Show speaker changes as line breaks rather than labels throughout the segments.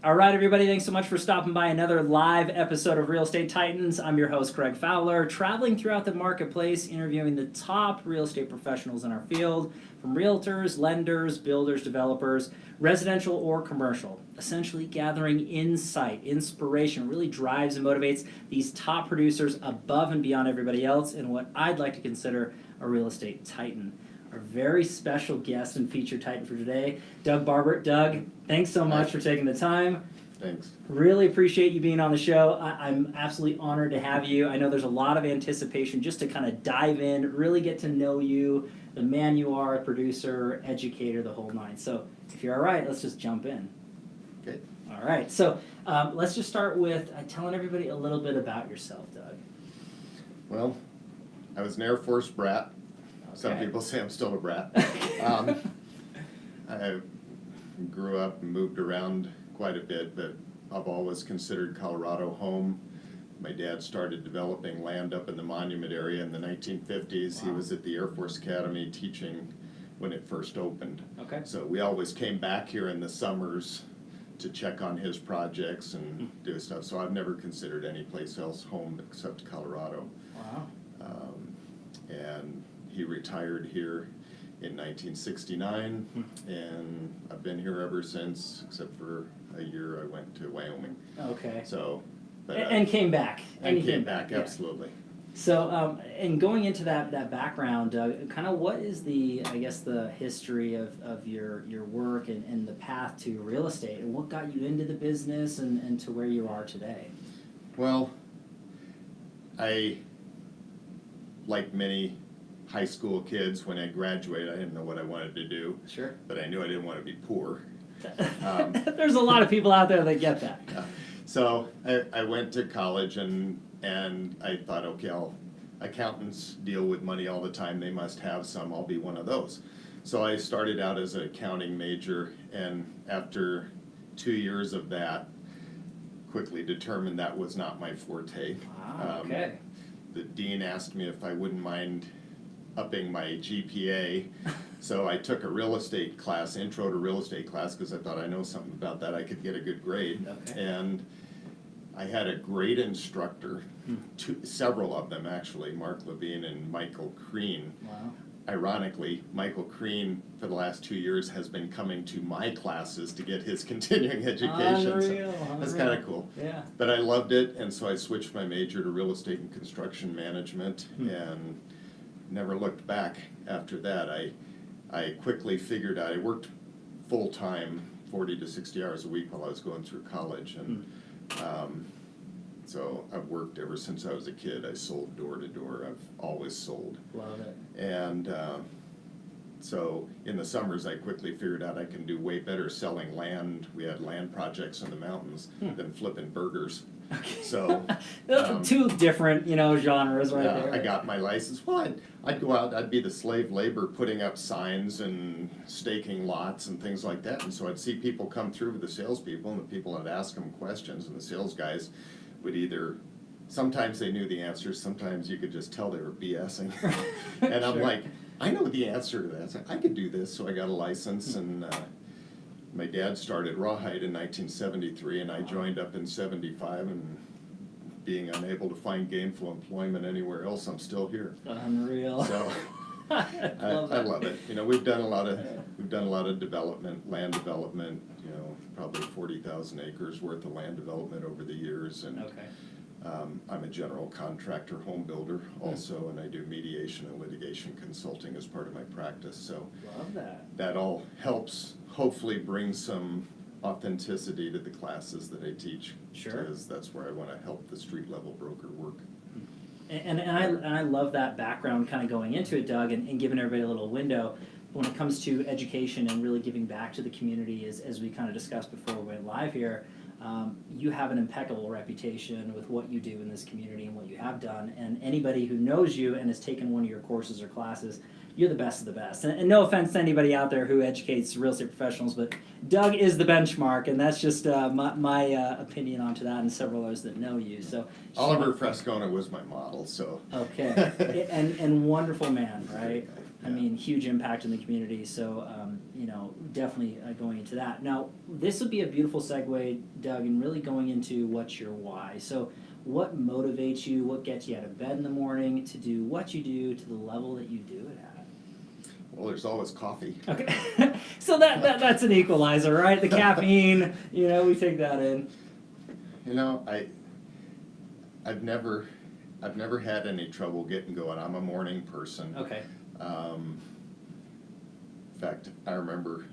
All right, everybody, thanks so much for stopping by another live episode of Real Estate Titans. I'm your host, Greg Fowler, traveling throughout the marketplace, interviewing the top real estate professionals in our field, from realtors, lenders, builders, developers, residential or commercial, essentially gathering insight, inspiration, really drives and motivates these top producers above and beyond everybody else in what I'd like to consider a real estate titan. Our very special guest and featured titan for today, Doug Barber. Doug, thanks so much for taking the time.
Thanks.
Really appreciate you being on the show. I'm absolutely honored to have you. I know there's a lot of anticipation just to kind of dive in, really get to know you, the man you are, a producer, educator, the whole nine. So if you're all right, let's just jump in.
Okay.
All right. So let's just start with telling everybody a little bit about yourself, Doug.
Well, I was an Air Force brat. Some
Okay.
people say I'm still a brat. I grew up and moved around quite a bit, but I've always considered Colorado home. My dad started developing land up in the Monument area in the 1950s.
Wow.
He was at the Air Force Academy teaching when it first opened.
Okay.
So we always came back here in the summers to check on his projects and do stuff. So I've never considered any place else home except Colorado.
Wow.
And he retired here in 1969, and I've been here ever since, except for a year I went to Wyoming.
Okay.
So, but,
And came back.
and
he
came back,
yeah.
absolutely.
So, and going into that background, kind of what is the history of your work and the path to real estate, and what got you into the business and to where you are today?
Well, I, like many high school kids, when I graduated, I didn't know what I wanted to do.
Sure.
But I knew I didn't want to be poor.
There's a lot of people out there that get that.
Yeah. So I went to college and I thought, okay, accountants deal with money all the time. They must have some. I'll be one of those. So I started out as an accounting major, and after 2 years of that, quickly determined that was not my forte.
Wow, okay.
The dean asked me if I wouldn't mind upping my GPA. So I took a real estate class, intro to real estate class, because I thought I know something about that. I could get a good grade.
Okay.
And I had a great instructor, several of them actually, Mark Levine and Michael Crean.
Wow.
Ironically, Michael Crean, for the last 2 years, has been coming to my classes to get his continuing education.
Unreal,
So that's kind of cool.
Yeah.
But I loved it, and so I switched my major to real estate and construction management, and never looked back after that. I quickly figured out, I worked full-time, 40 to 60 hours a week while I was going through college, and so I've worked ever since I was a kid. I sold door to door. I've always sold.
Love it.
And so in the summers, I quickly figured out I can do way better selling land. We had land projects in the mountains than flipping burgers.
Okay.
So
two different, genres right there.
I got my license. Well, I'd go out. I'd be the slave labor putting up signs and staking lots and things like that. And so I'd see people come through with the salespeople, and the people would ask them questions, and the sales guys would either. Sometimes they knew the answers. Sometimes you could just tell they were BSing. And I'm
Sure.
like, I know the answer to that. So I could do this. So I got a license, and my dad started Rawhide in 1973, and I joined up in 75, and being unable to find gainful employment anywhere else, I'm still here.
Unreal.
So I love it. We've done a lot of development, land development, probably 40,000 acres worth of land development over the years, and
Okay.
I'm a general contractor, home builder also, and I do mediation and litigation consulting as part of my practice. So
Love that.
that all helps hopefully bring some authenticity to the classes that I teach.
Sure.
Because that's where I want to help the street level broker work.
And I love that background kind of going into it, Doug, and giving everybody a little window when it comes to education and really giving back to the community, as we kind of discussed before we went live here. You have an impeccable reputation with what you do in this community and what you have done, and anybody who knows you and has taken one of your courses or classes, you're the best of the best. And no offense to anybody out there who educates real estate professionals, but Doug is the benchmark, and that's just my opinion onto that, and several others that know you. So
Oliver Frescona was my model, so.
Okay, and wonderful man, right? I mean, huge impact in the community. So, definitely going into that. Now, this would be a beautiful segue, Doug, and really going into what's your why. So, what motivates you? What gets you out of bed in the morning to do what you do to the level that you do it at?
Well, there's always coffee.
Okay, so that's an equalizer, right? The caffeine, we take that in.
I've never had any trouble getting going. I'm a morning person.
Okay.
In fact, I remember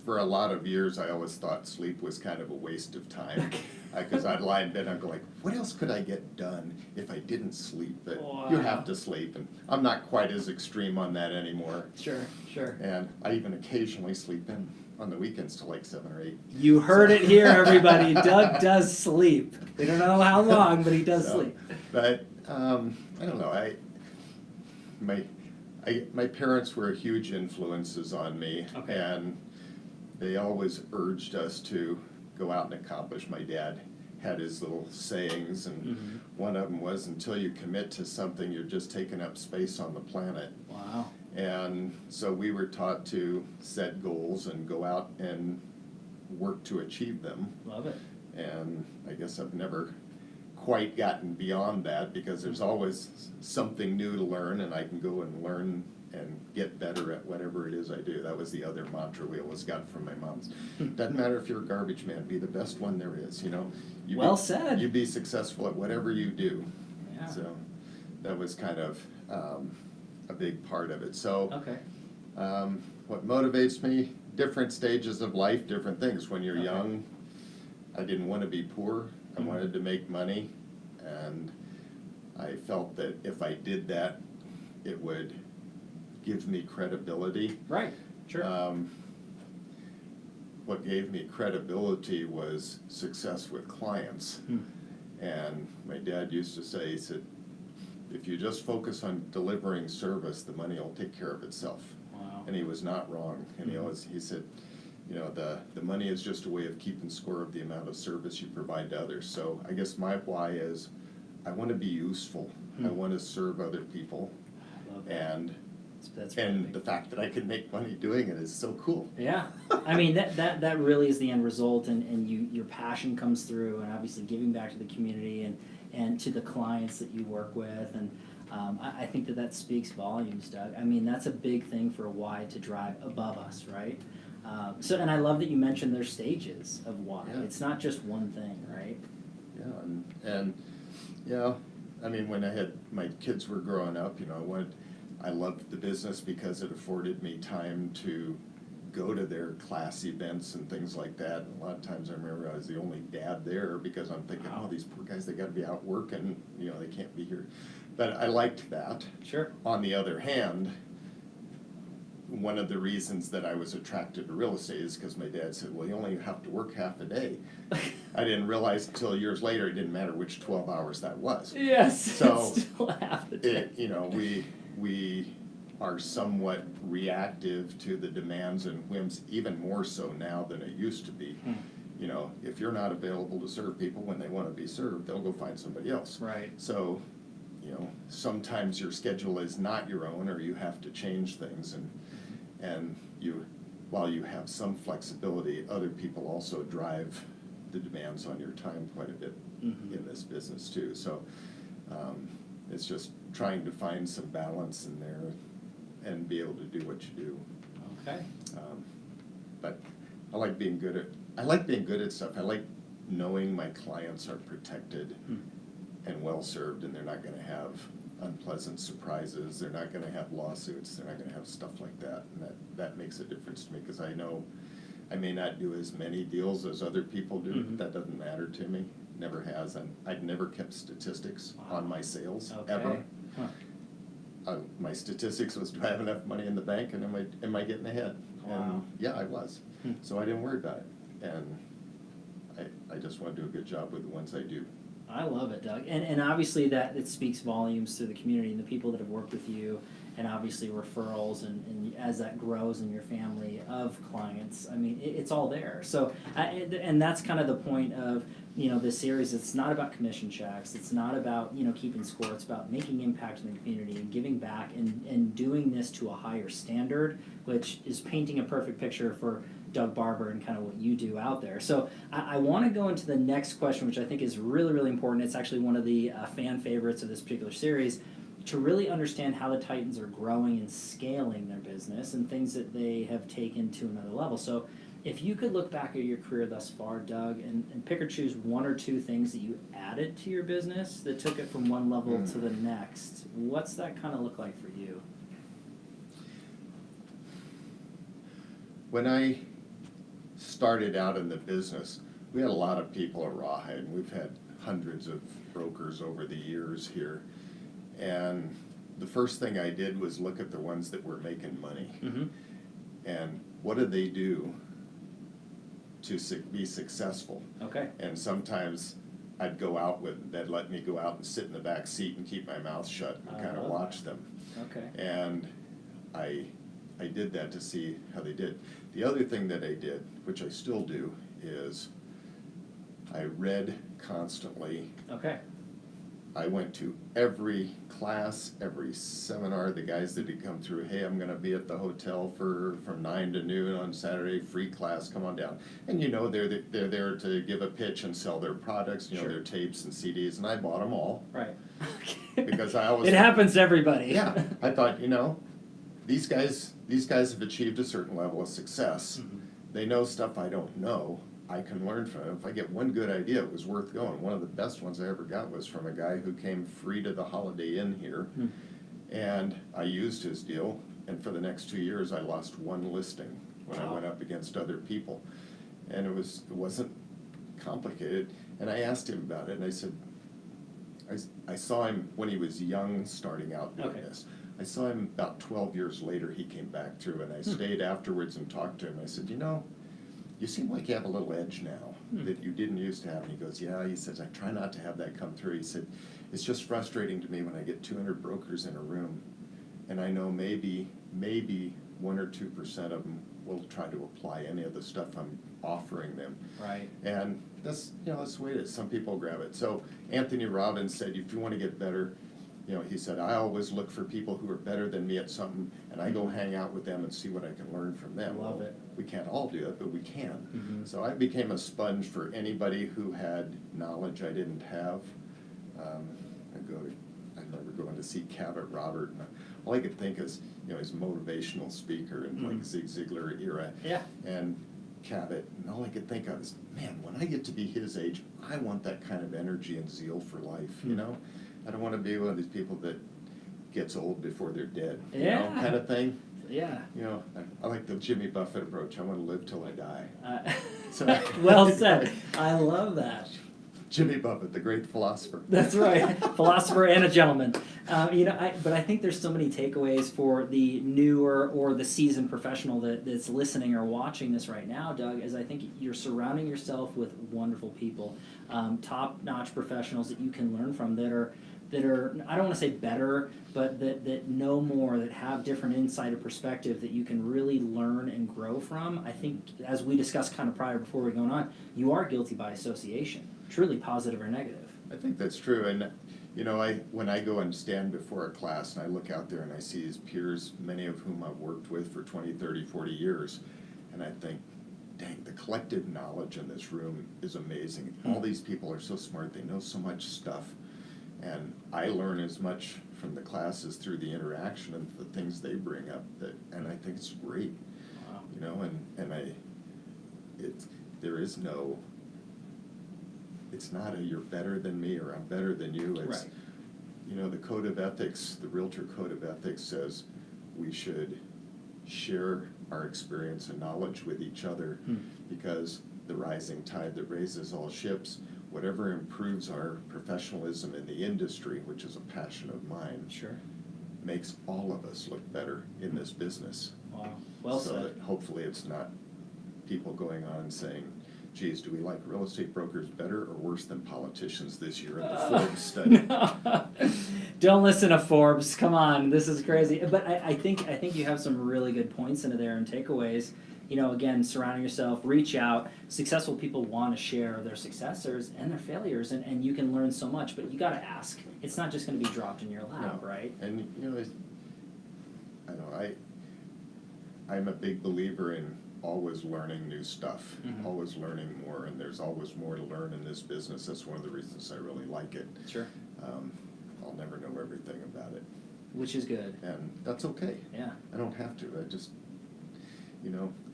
for a lot of years I always thought sleep was kind of a waste of time. Because I'd lie in bed and I'd go like, what else could I get done if I didn't sleep? But you have to sleep, and I'm not quite as extreme on that anymore.
Sure.
And I even occasionally sleep in on the weekends till like 7 or 8.
You heard it here, everybody. Doug does sleep. We don't know how long, but he does sleep.
But I don't know. My parents were huge influences on me, and they always urged us to go out and accomplish. My dad had his little sayings, and one of them was, until you commit to something, you're just taking up space on the planet.
Wow.
And so we were taught to set goals and go out and work to achieve them.
Love it.
And I guess I've never quite gotten beyond that, because there's always something new to learn, and I can go and learn and get better at whatever it is I do. That was the other mantra we always got from my mom. Doesn't matter if you're a garbage man, be the best one there is,
Well said.
You be successful at whatever you do.
Yeah.
So that was kind of a big part of it. So what motivates me, different stages of life, different things. When you're young, I didn't want to be poor. I wanted to make money, and I felt that if I did that, it would give me credibility.
Right, sure.
What gave me credibility was success with clients. And my dad used to say, he said, if you just focus on delivering service, the money will take care of itself.
Wow. And
he was not wrong. And he said, the money is just a way of keeping score of the amount of service you provide to others. So I guess my why is I want to be useful. I want to serve other people.
I love that.
And
that's
the fact that I can make money doing it is so cool.
Yeah, I mean that really is the end result, and your passion comes through, and obviously giving back to the community and to the clients that you work with, and I think that speaks volumes, Doug. I mean, that's a big thing for a why to drive above us, right? And I love that you mentioned there's stages of why. Yeah. It's not just one thing, right?
Yeah, and I mean, when my kids were growing up, I loved the business because it afforded me time to go to their class events and things like that. And a lot of times I remember I was the only dad there, because I'm thinking, oh, these poor guys, they got to be out working, they can't be here. But I liked that.
Sure.
On the other hand, one of the reasons that I was attracted to real estate is because my dad said, well, you only have to work half a day. I didn't realize until years later it didn't matter which 12 hours that was.
Yes,
so
it's still half the day.
We are somewhat reactive to the demands and whims, even more so now than it used to be. If you're not available to serve people when they want to be served, they'll go find somebody else.
Right.
So, sometimes your schedule is not your own, or you have to change things, and while you have some flexibility, other people also drive the demands on your time quite a bit in this business too. So it's just trying to find some balance in there and be able to do what you do.
Okay.
But I like being good at stuff. I like knowing my clients are protected and well served, and they're not going to have unpleasant surprises. They're not going to have lawsuits. They're not going to have stuff like that. And that makes a difference to me, because I know I may not do as many deals as other people do, but that doesn't matter to me. Never has. And I've never kept statistics on my sales, ever. My statistics was, do I have enough money in the bank, and am I getting ahead?
Wow.
And yeah, I was. So I didn't worry about it. And I just want to do a good job with the ones I do.
I love it, Doug. And obviously that it speaks volumes to the community and the people that have worked with you, and obviously referrals, and as that grows in your family of clients, I mean, it's all there. So, and that's kind of the point of this series, it's not about commission checks. It's not about, keeping score. It's about making impact in the community and giving back and doing this to a higher standard, which is painting a perfect picture for Doug Barber and kind of what you do out there. So I want to go into the next question, which I think is really, really important. It's actually one of the fan favorites of this particular series, to really understand how the Titans are growing and scaling their business and things that they have taken to another level. So if you could look back at your career thus far, Doug, and pick or choose one or two things that you added to your business that took it from one level to the next, what's that kind of look like for you?
When I started out in the business, we had a lot of people at Rawhide, and we've had hundreds of brokers over the years here. And the first thing I did was look at the ones that were making money.
Mm-hmm.
And what do they do to be successful?
Okay.
And sometimes I'd go out they'd let me go out and sit in the back seat and keep my mouth shut and kind of watch them.
Okay.
And I did that to see how they did. The other thing that I did, which I still do, is I read constantly.
Okay.
I went to every class, every seminar, the guys that had come through, hey, I'm gonna be at the hotel from 9 to noon on Saturday, free class, come on down. And they're there to give a pitch and sell their products,
Sure.
their tapes and CDs, and I bought them all.
Right.
Because I always...
It happens to everybody.
Yeah, I thought, these guys have achieved a certain level of success.
Mm-hmm.
They know stuff I don't know. I can learn from it. If I get one good idea, it was worth going. One of the best ones I ever got was from a guy who came free to the Holiday Inn here, and I used his deal, and for the next 2 years I lost one listing when I went up against other people. And it wasn't complicated, and I asked him about it, and I said, I saw him when he was young starting out doing this. I saw him about 12 years later. He came back through, and I stayed afterwards and talked to him. I said, you seem like you have a little edge now that you didn't used to have. And he goes, yeah. He says, I try not to have that come through. He said, it's just frustrating to me when I get 200 brokers in a room, and I know maybe 1 or 2% of them will try to apply any of the stuff I'm offering them.
Right.
And that's that's the way it is. Some people grab it. So Anthony Robbins said, if you want to get better, he said, I always look for people who are better than me at something, and I go hang out with them and see what I can learn from them.
Love it.
We can't all do it, but we can.
Mm-hmm.
So I became a sponge for anybody who had knowledge I didn't have. I remember going to see Cabot Robert, and all I could think is, he's a motivational speaker in like Zig Ziglar era.
Yeah.
And Cabot, and all I could think of is, man, when I get to be his age, I want that kind of energy and zeal for life, I don't want to be one of these people that gets old before they're dead, kind of thing.
Yeah.
I like the Jimmy Buffett approach. I want to live till I die.
Well said. I love that.
Jimmy Buffett, the great philosopher.
That's right, philosopher and a gentleman. But I think there's so many takeaways for the newer or the seasoned professional that's listening or watching this right now, Doug, as I think you're surrounding yourself with wonderful people, top-notch professionals that you can learn from that are, I don't want to say better, but that know more, that have different insight or perspective that you can really learn and grow from. I think, as we discussed kind of prior before we're going on, you are guilty by association, truly positive or negative.
I think that's true. And, when I go and stand before a class and I look out there and I see his peers, many of whom I've worked with for 20, 30, 40 years, and I think, dang, the collective knowledge in this room is amazing. All these people are so smart. They know so much stuff. And I learn as much from the classes through the interaction and the things they bring up, and I think it's great. Wow. There is no, it's not you're better than me or I'm better than you. It's, right. The code of ethics, the Realtor code of ethics says we should share our experience and knowledge with each other because the rising tide that raises all ships, whatever improves our professionalism in the industry, which is a passion of mine, makes all of us look better in this business.
Wow, well said.
So that hopefully it's not people going on saying, geez, do we like real estate brokers better or worse than politicians this year in the Forbes study?
No. Don't listen to Forbes. Come on, this is crazy. But I think you have some really good points into there and takeaways. again, surrounding yourself, reach out. Successful people want to share their successes and their failures, and you can learn so much, but you got to ask. It's not just going to be dropped in your lap,
No.
right?
And I'm a big believer in always learning new stuff, always learning more, and there's always more to learn in this business. That's one of the reasons I really like it.
Sure.
I'll never know everything about it.
Which is good.
And that's okay.
Yeah.
I don't have to. I just,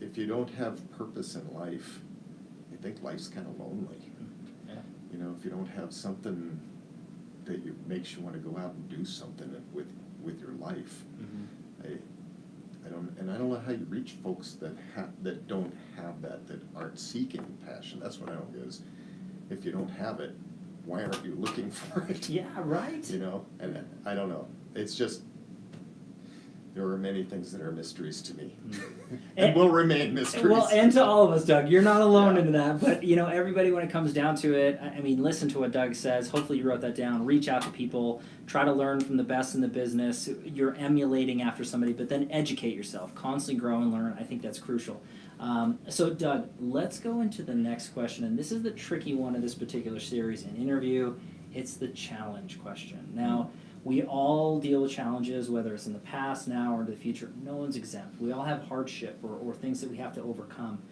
if you don't have purpose in life, I think life's kind of lonely.
Yeah.
If you don't have something that makes you want to go out and do something with your life, I don't know how you reach folks that don't have that aren't seeking passion. That's what I don't get is, if you don't have it, why aren't you looking for it?
Yeah, right.
And I don't know. It's just, there are many things that are mysteries to me, and will remain mysteries.
Well, and to all of us, Doug, you're not alone
Yeah.
in that. But everybody, when it comes down to it, I mean, listen to what Doug says. Hopefully, you wrote that down. Reach out to people. Try to learn from the best in the business. You're emulating after somebody, but then educate yourself. Constantly grow and learn. I think that's crucial. So, Doug, let's go into the next question, and this is the tricky one of this particular series and interview. It's the challenge question. Now, we all deal with challenges, whether it's in the past, now, or in the future. No one's exempt. We all have hardship or things that we have to overcome.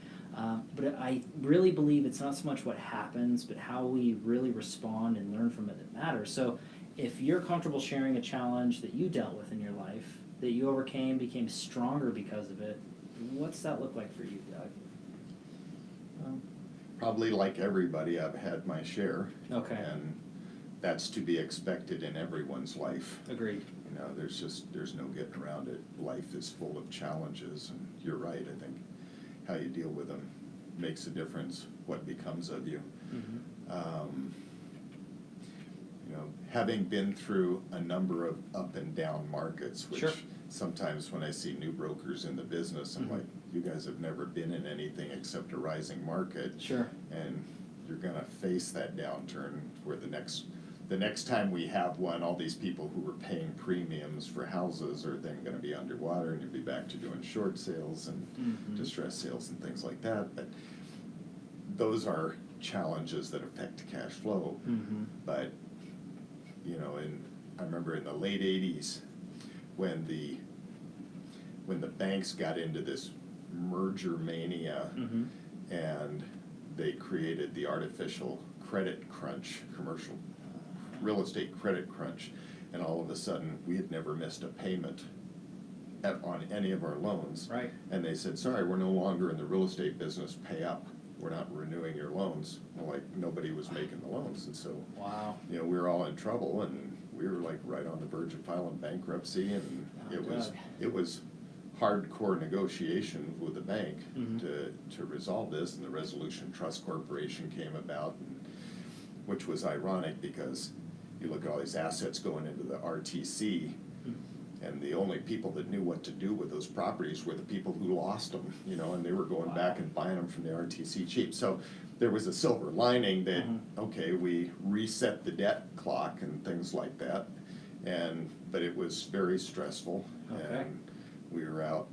But I really believe it's not so much what happens, but how we really respond and learn from it that matters. So if you're comfortable sharing a challenge that you dealt with in your life, that you overcame, became stronger because of it, what's that look like for you, Doug?
Probably like everybody, I've had my share.
Okay.
And that's to be expected in everyone's life.
Agreed.
There's no getting around it. Life is full of challenges, and you're right. I think how you deal with them makes a difference, what becomes of you. Having been through a number of up and down markets, which
Sure.
sometimes when I see new brokers in the business, I'm like, you guys have never been in anything except a rising market.
Sure.
And you're gonna face that downturn where the next time we have one, all these people who were paying premiums for houses are then gonna be underwater, and you'll be back to doing short sales and distress sales and things like that. But those are challenges that affect cash flow. But I remember in the late '80s when the banks got into this merger mania, and they created the artificial credit crunch, commercial real estate credit crunch, and all of a sudden we had never missed a payment on any of our loans.
Right.
And they said, sorry, we're no longer in the real estate business, pay up. We're not renewing your loans. Well, like, nobody was making the loans, and so
Wow.
we were all in trouble, and we were like right on the verge of filing bankruptcy, and it was hardcore negotiations with the bank to resolve this, and the Resolution Trust Corporation came about, which was ironic because you look at all these assets going into the RTC, and the only people that knew what to do with those properties were the people who lost them, and they were going back and buying them from the RTC cheap. So there was a silver lining that, okay, we reset the debt clock and things like that, but it was very stressful, and we were out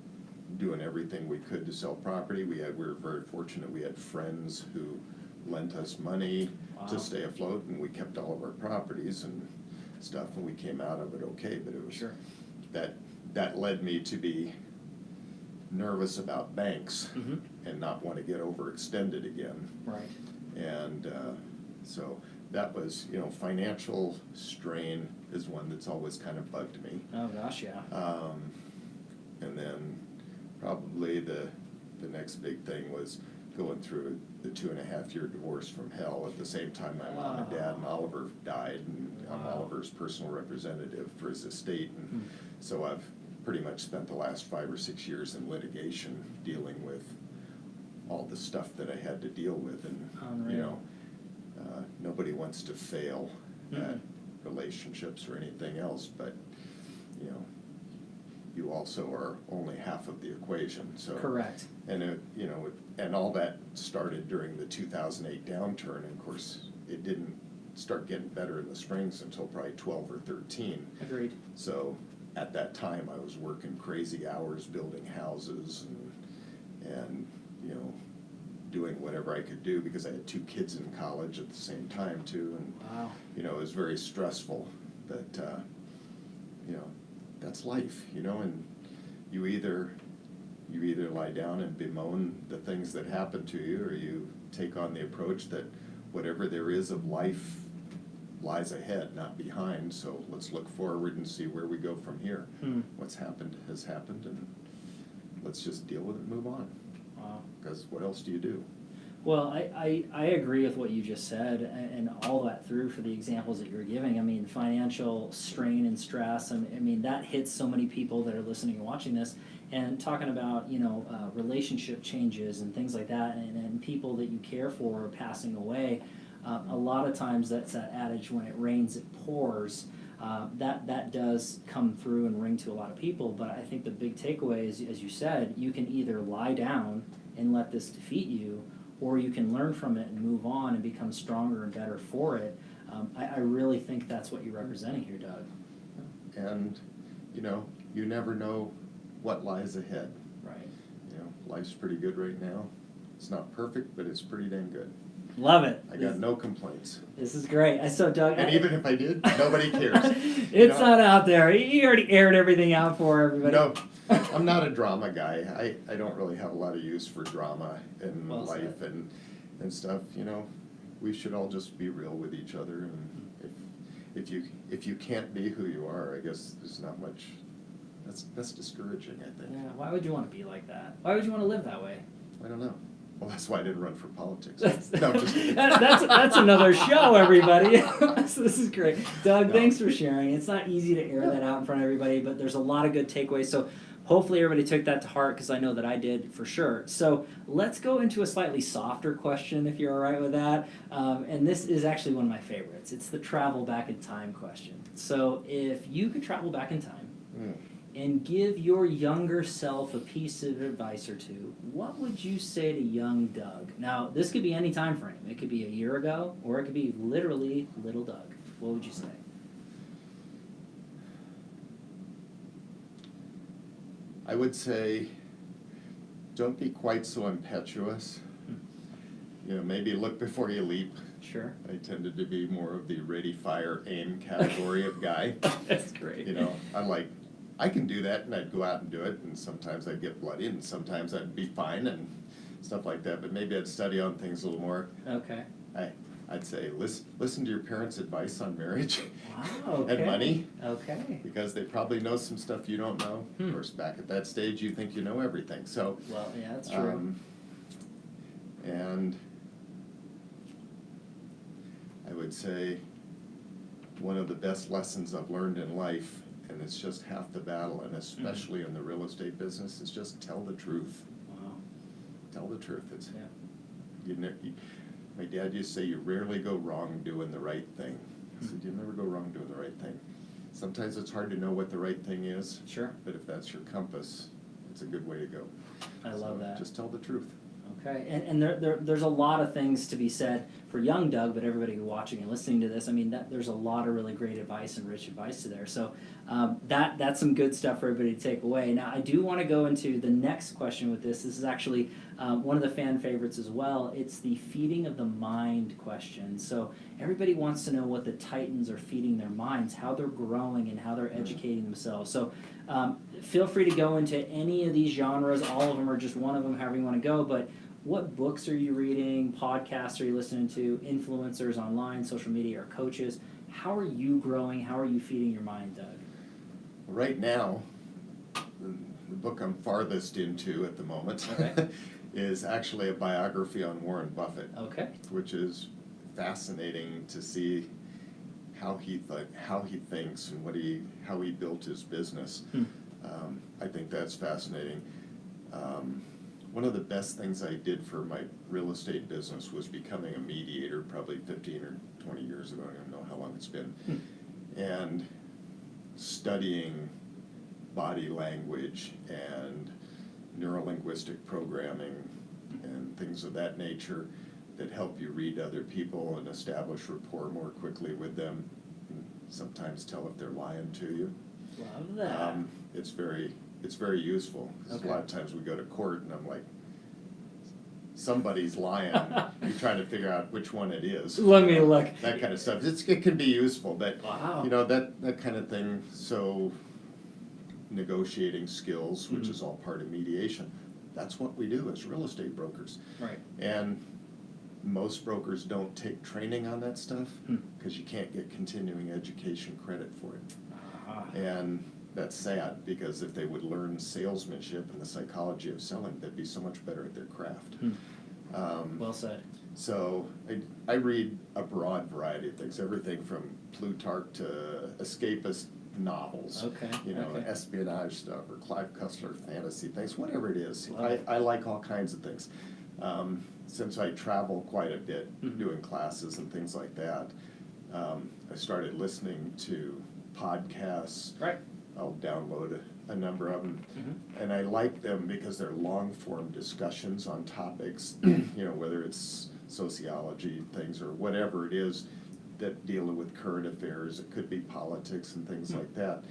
doing everything we could to sell property. We were very fortunate. We had friends who lent us money to stay afloat, and we kept all of our properties and stuff, and we came out of it okay. But it was that led me to be nervous about banks and not want to get overextended again.
Right.
And so that was, financial strain is one that's always kind of bugged me.
Oh gosh, yeah.
And then probably the next big thing was going through the 2.5-year divorce from hell. At the same time, my mom and dad and Oliver died, and I'm Oliver's personal representative for his estate. And so I've pretty much spent the last 5 or 6 years in litigation dealing with all the stuff that I had to deal with. And, nobody wants to fail at relationships or anything else, but, you also are only half of the equation. So
Correct.
And and all that started during the 2008 downturn. And of course, it didn't start getting better in the springs until probably 12 or 13.
Agreed.
So at that time, I was working crazy hours building houses, and doing whatever I could do, because I had 2 kids in college at the same time too, and
Wow.
it was very stressful. But that's life, and you either lie down and bemoan the things that happen to you, or you take on the approach that whatever there is of life lies ahead, not behind. So let's look forward and see where we go from here. What's happened has happened, and let's just deal with it and move on.
Wow.
Because what else do you do?
Well, I agree with what you just said, and all that through for the examples that you're giving. I mean, financial strain and stress, I mean, that hits so many people that are listening and watching this, and talking about, relationship changes and things like that, and people that you care for are passing away. A lot of times that's that adage, when it rains, it pours. That does come through and ring to a lot of people, but I think the big takeaway is, as you said, you can either lie down and let this defeat you, or you can learn from it and move on and become stronger and better for it. I really think that's what you're representing here, Doug.
And, you never know what lies ahead.
Right.
Life's pretty good right now. It's not perfect, but it's pretty dang good.
Love it.
I got no complaints.
This is great. So, Doug,
And even if I did, nobody cares.
It's not out there. You already aired everything out for everybody.
No, I'm not a drama guy. I don't really have a lot of use for drama in life and stuff. We should all just be real with each other. And if you can't be who you are, I guess there's not much. That's discouraging, I think.
Yeah. Why would you want to be like that? Why would you want to live that way?
I don't know. Well, that's why I didn't run for politics.
No,
just kidding.
That's another show, everybody. So this is great. Doug, thanks for sharing. It's not easy to air that out in front of everybody, but there's a lot of good takeaways. So hopefully everybody took that to heart, because I know that I did for sure. So let's go into a slightly softer question, if you're all right with that. And this is actually one of my favorites. It's the travel back in time question. So if you could travel back in time and give your younger self a piece of advice or two, what would you say to young Doug? Now, this could be any time frame. It could be a year ago, or it could be literally little Doug. What would you say?
I would say, don't be quite so impetuous. Maybe look before you leap.
Sure.
I tended to be more of the ready, fire, aim category of guy.
That's great.
I'm like, I can do that, and I'd go out and do it, and sometimes I'd get bloody, and sometimes I'd be fine, and stuff like that, but maybe I'd study on things a little more.
Okay.
I'd say, listen to your parents' advice on marriage.
Wow, okay.
And money.
Okay.
Because they probably know some stuff you don't know. Of course, back at that stage, you think you know everything, so.
Well, yeah, that's true.
And I would say one of the best lessons I've learned in life, and it's just half the battle, and especially in the real estate business, is just tell the truth.
Wow.
Tell the truth.
Yeah.
My dad used to say, you rarely go wrong doing the right thing. I said, you never go wrong doing the right thing. Sometimes it's hard to know what the right thing is.
Sure.
But if that's your compass, it's a good way to go.
I love that.
Just tell the truth.
Okay, and there's a lot of things to be said for young Doug, but everybody watching and listening to this, I mean, there's a lot of really great advice and rich advice to there. So that's some good stuff for everybody to take away. Now, I do want to go into the next question with this. This is actually one of the fan favorites as well. It's the feeding of the mind question. So everybody wants to know what the Titans are feeding their minds, how they're growing, and how they're educating themselves. So feel free to go into any of these genres. All of them, or just one of them, however you want to go. But what books are you reading? Podcasts are you listening to? Influencers online, social media, or coaches? How are you growing? How are you feeding your mind, Doug?
Right now, the book I'm farthest into at the moment is actually a biography on Warren Buffett. Okay. Which is fascinating to see how he thinks and how he built his business. I think that's fascinating. One of the best things I did for my real estate business was becoming a mediator probably 15 or 20 years ago. I don't know how long it's been. And studying body language and neurolinguistic programming and things of that nature that help you read other people and establish rapport more quickly with them, and sometimes tell if they're lying to you.
Love that.
It's very useful. 'Cause a lot of times we go to court and I'm like, somebody's lying. You're trying to figure out which one it is.
Let me look.
That kind of stuff. It can be useful, but
Wow.
that kind of thing. So negotiating skills, which is all part of mediation. That's what we do as real estate brokers.
Right.
And most brokers don't take training on that stuff because you can't get continuing education credit for it. And that's sad, because if they would learn salesmanship and the psychology of selling, they'd be so much better at their craft.
Well said.
So I read a broad variety of things, everything from Plutarch to escapist novels,
Okay.
Espionage stuff, or Clive Cussler fantasy things, whatever it is.
Love it.
I like all kinds of things. Since I travel quite a bit doing classes and things like that, I started listening to podcasts.
Right.
I'll download a number of them, and I like them because they're long-form discussions on topics, whether it's sociology things or whatever it is that deal with current affairs. It could be politics and things like that,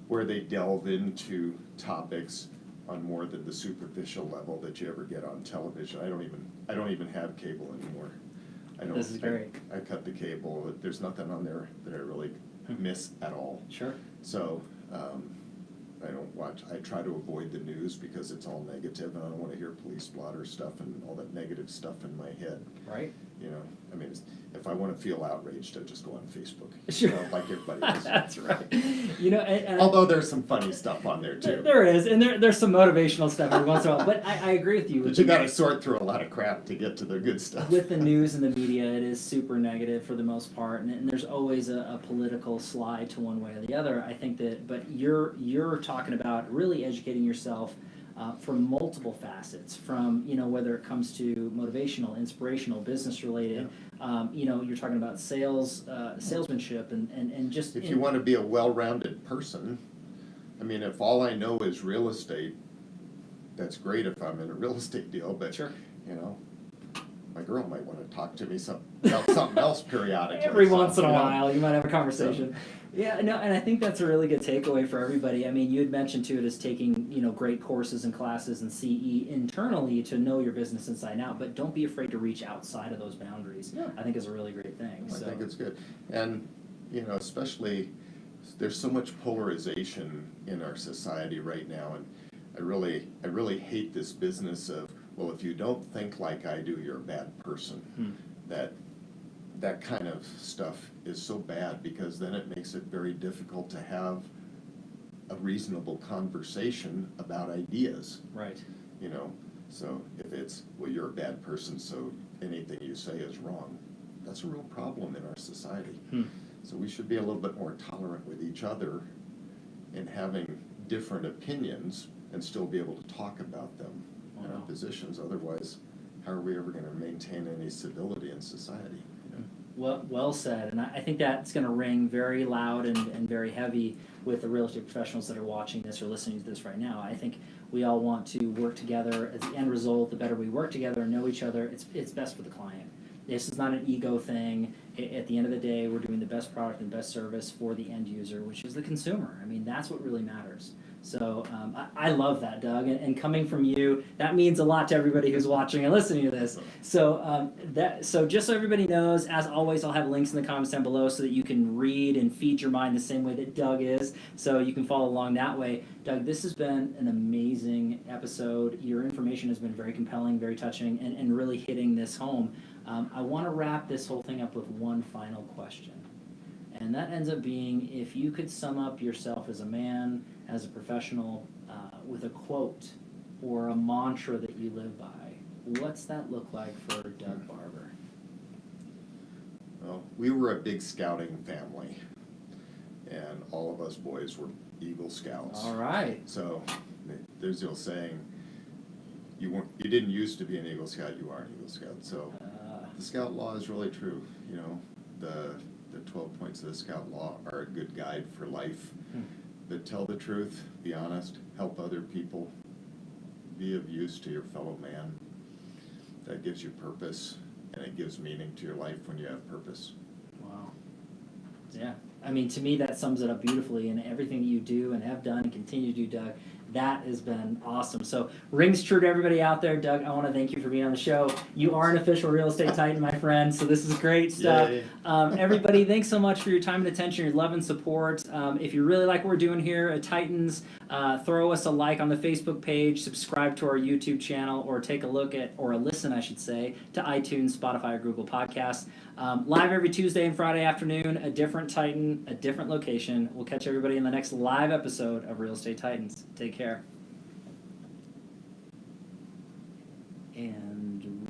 where they delve into topics on more than the superficial level that you ever get on television. I don't even have cable anymore.
This is great.
I cut the cable. There's nothing on there that I really miss at all.
Sure.
So I don't watch. I try to avoid the news because it's all negative, and I don't want to hear police blotter stuff and all that negative stuff in my head.
Right.
If I want to feel outraged, I just go on Facebook.
Sure.
Like everybody does.
That's right. And
Although there's some funny stuff on there too.
There is, and there's some motivational stuff every once in a while. But I agree with you.
But you got to sort through a lot of crap to get to the good stuff.
With the news and the media, it is super negative for the most part, and there's always a political slide to one way or the other. I think that, but you're talking about really educating yourself from multiple facets, from whether it comes to motivational, inspirational, business related. You're talking about salesmanship, and just
if you want to be a well-rounded person, if all I know is real estate, that's great if I'm in a real estate deal, but
sure.
My girl might want to talk to me about something else periodically.
Every once in a while, you might have a conversation. Yeah, no, and I think that's a really good takeaway for everybody. You had mentioned too, it is taking great courses and classes and CE internally to know your business inside and out, but don't be afraid to reach outside of those boundaries. Yeah. I think is a really great thing.
I think it's good, and especially there's so much polarization in our society right now, and I really hate this business of, well, if you don't think like I do, you're a bad person. That kind of stuff is so bad, because then it makes it very difficult to have a reasonable conversation about ideas.
Right.
So if it's, well, you're a bad person, so anything you say is wrong, that's a real problem in our society. So we should be a little bit more tolerant with each other in having different opinions and still be able to talk about them in our positions. Otherwise, how are we ever going to maintain any civility in society?
Well said, and I think that's going to ring very loud and very heavy with the real estate professionals that are watching this or listening to this right now. I think we all want to work together. As the end result, the better we work together and know each other, it's best for the client. This is not an ego thing. At the end of the day, we're doing the best product and best service for the end user, which is the consumer. That's what really matters. So I love that, Doug, and coming from you, that means a lot to everybody who's watching and listening to this. So so just so everybody knows, as always, I'll have links in the comments down below so that you can read and feed your mind the same way that Doug is, so you can follow along that way. Doug, this has been an amazing episode. Your information has been very compelling, very touching, and really hitting this home. I want to wrap this whole thing up with one final question. And that ends up being, if you could sum up yourself as a man, as a professional, with a quote or a mantra that you live by, what's that look like for Doug Barber?
Well, we were a big scouting family, and all of us boys were Eagle Scouts.
All right.
So there's the old saying, you didn't used to be an Eagle Scout, you are an Eagle Scout. So the Scout Law is really true. The 12 points of the Scout Law are a good guide for life. But tell the truth, be honest, help other people, be of use to your fellow man. That gives you purpose, and it gives meaning to your life when you have purpose.
Wow. Yeah. To me, that sums it up beautifully, and everything that you do and have done and continue to do, Doug, That has been awesome. So rings true to everybody out there. Doug, I want to thank you for being on the show. You are an official real estate titan, my friend. So this is great stuff. Everybody, thanks so much for your time and attention, your love and support. If you really like what we're doing here at Titans, throw us a like on the Facebook page, subscribe to our YouTube channel, or take a look at, or a listen, I should say, to iTunes, Spotify, or Google Podcasts. Live every Tuesday and Friday afternoon, a different Titan, a different location. We'll catch everybody in the next live episode of Real Estate Titans. Take care. And